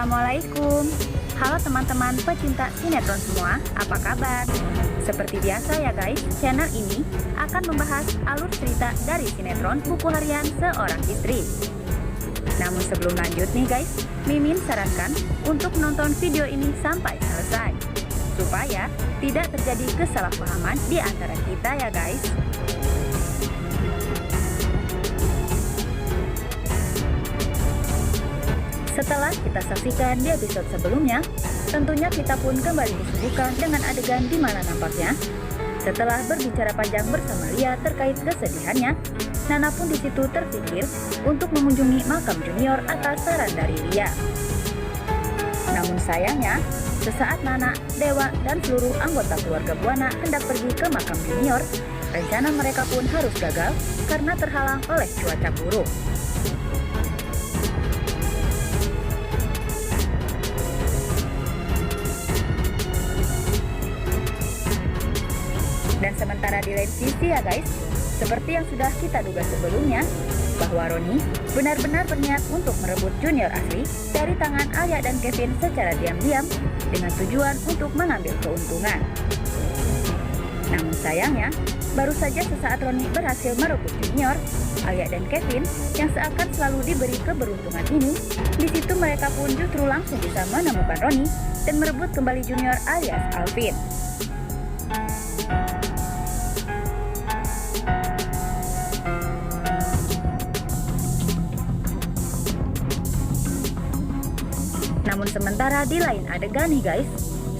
Assalamualaikum. Halo teman-teman pecinta sinetron semua, apa kabar? Seperti biasa ya guys, channel ini akan membahas alur cerita dari sinetron Buku Harian Seorang Istri. Namun sebelum lanjut nih guys, Mimin sarankan untuk menonton video ini sampai selesai, supaya tidak terjadi kesalahpahaman di antara kita ya guys. Setelah kita saksikan di episode sebelumnya, tentunya kita pun kembali disuguhkan dengan adegan di mana nampaknya setelah berbicara panjang bersama Lia terkait kesedihannya, Nana pun di situ terpikir untuk mengunjungi makam Junior atas saran dari Lia. Namun sayangnya, sesaat Nana, Dewa, dan seluruh anggota keluarga Buana hendak pergi ke makam Junior, rencana mereka pun harus gagal karena terhalang oleh cuaca buruk. Dan sementara di lain sisi ya guys, seperti yang sudah kita duga sebelumnya, bahwa Roni benar-benar berniat untuk merebut Junior asli dari tangan Alia dan Kevin secara diam-diam dengan tujuan untuk mengambil keuntungan. Namun sayangnya, baru saja sesaat Roni berhasil merebut Junior, Alia dan Kevin yang seakan selalu diberi keberuntungan ini, di situ mereka pun justru langsung bisa menemukan Roni dan merebut kembali Junior alias Alvin. Namun sementara di lain adegan nih guys,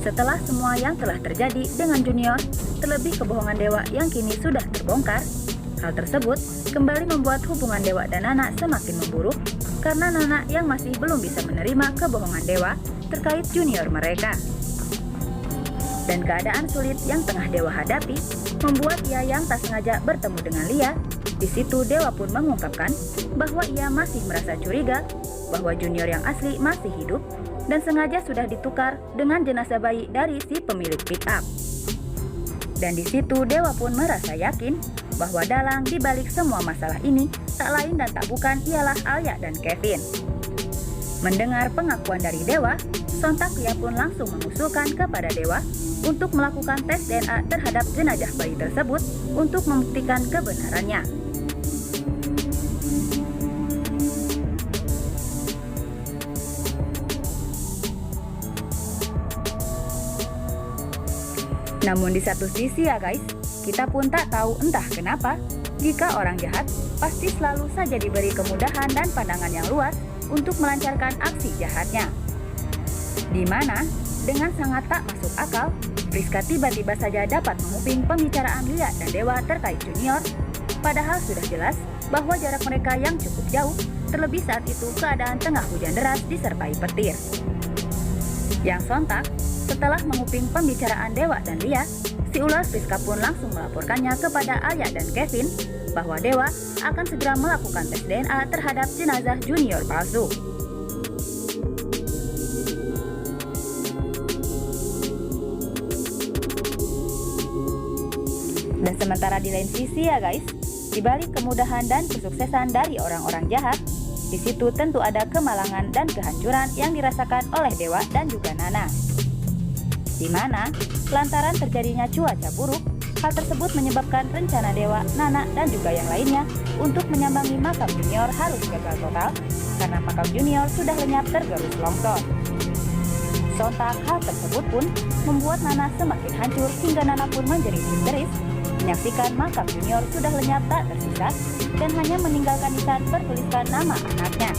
setelah semua yang telah terjadi dengan Junior, terlebih kebohongan Dewa yang kini sudah terbongkar, hal tersebut kembali membuat hubungan Dewa dan Nana semakin memburuk karena Nana yang masih belum bisa menerima kebohongan Dewa terkait Junior mereka. Dan keadaan sulit yang tengah Dewa hadapi membuat ia yang tak sengaja bertemu dengan Lia. Di situ Dewa pun mengungkapkan bahwa ia masih merasa curiga bahwa Junior yang asli masih hidup dan sengaja sudah ditukar dengan jenazah bayi dari si pemilik pick up. Dan di situ Dewa pun merasa yakin bahwa dalang di balik semua masalah ini tak lain dan tak bukan ialah Alia dan Kevin. Mendengar pengakuan dari Dewa, sontak Lia pun langsung mengusulkan kepada Dewa untuk melakukan tes DNA terhadap jenazah bayi tersebut untuk membuktikan kebenarannya. Namun di satu sisi ya guys, kita pun tak tahu entah kenapa, jika orang jahat pasti selalu saja diberi kemudahan dan pandangan yang luas untuk melancarkan aksi jahatnya. Dimana dengan sangat tak masuk akal, Friska tiba-tiba saja dapat menguping pembicaraan Lia dan Dewa terkait Junior, padahal sudah jelas bahwa jarak mereka yang cukup jauh, terlebih saat itu keadaan tengah hujan deras disertai petir. Yang sontak, setelah menguping pembicaraan Dewa dan Lia, si ular Friska pun langsung melaporkannya kepada Alia dan Kevin bahwa Dewa akan segera melakukan tes DNA terhadap jenazah Junior palsu. Dan sementara di lain sisi ya guys, di balik kemudahan dan kesuksesan dari orang-orang jahat, di situ tentu ada kemalangan dan kehancuran yang dirasakan oleh Dewa dan juga Nana. Di mana lantaran terjadinya cuaca buruk, hal tersebut menyebabkan rencana Dewa, Nana, dan juga yang lainnya untuk menyambangi makam Junior harus gagal total karena makam Junior sudah lenyap tergerus longsor. Sontak hal tersebut pun membuat Nana semakin hancur hingga Nana pun menjerit histeris menyaksikan makam Junior sudah lenyap tak tersisa dan hanya meninggalkan nisan bertuliskan nama anaknya.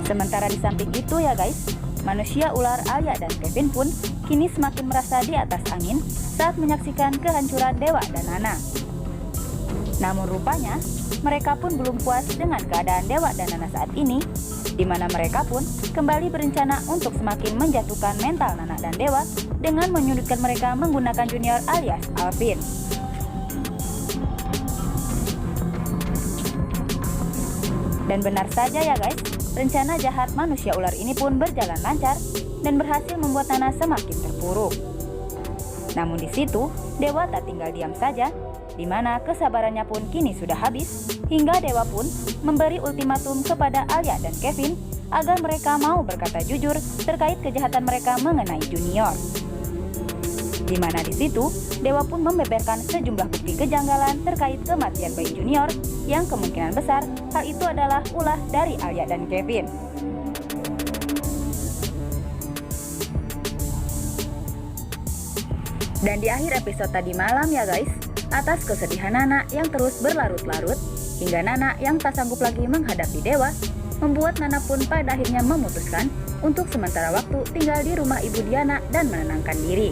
Sementara di samping itu ya guys, manusia ular Alia dan Kevin pun kini semakin merasa di atas angin saat menyaksikan kehancuran Dewa dan Nana. Namun rupanya, mereka pun belum puas dengan keadaan Dewa dan Nana saat ini, di mana mereka pun kembali berencana untuk semakin menjatuhkan mental Nana dan Dewa dengan menyudutkan mereka menggunakan Junior alias Alvin. Dan benar saja ya guys, rencana jahat manusia ular ini pun berjalan lancar dan berhasil membuat Nana semakin terpuruk. Namun di situ, Dewa tak tinggal diam saja. di mana kesabarannya pun kini sudah habis, hingga Dewa pun memberi ultimatum kepada Alia dan Kevin agar mereka mau berkata jujur terkait kejahatan mereka mengenai Junior. Di mana di situ, Dewa pun membeberkan sejumlah bukti kejanggalan terkait kematian bayi Junior yang kemungkinan besar hal itu adalah ulah dari Alia dan Kevin. Dan di akhir episode tadi malam ya guys, atas kesedihan Nana yang terus berlarut-larut, hingga Nana yang tak sanggup lagi menghadapi Dewa, membuat Nana pun pada akhirnya memutuskan untuk sementara waktu tinggal di rumah Ibu Diana dan menenangkan diri.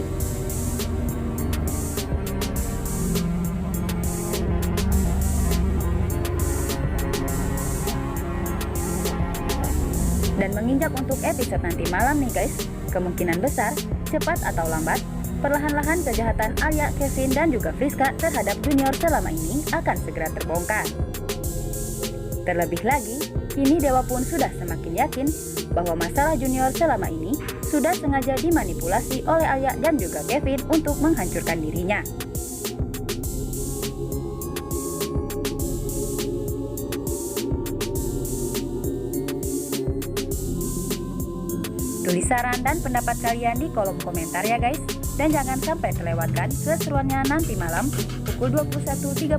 Dan menginjak untuk episode nanti malam nih guys, kemungkinan besar, cepat atau lambat, perlahan-lahan kejahatan Alia, Kevin, dan juga Friska terhadap Junior selama ini akan segera terbongkar. Terlebih lagi, kini Dewa pun sudah semakin yakin bahwa masalah Junior selama ini sudah sengaja dimanipulasi oleh Alia dan juga Kevin untuk menghancurkan dirinya. Tulis saran dan pendapat kalian di kolom komentar ya guys. Dan jangan sampai terlewatkan keseruannya nanti malam pukul 21.35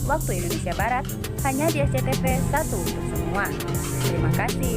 waktu Indonesia Barat hanya di SCTV 1 untuk semua. Terima kasih.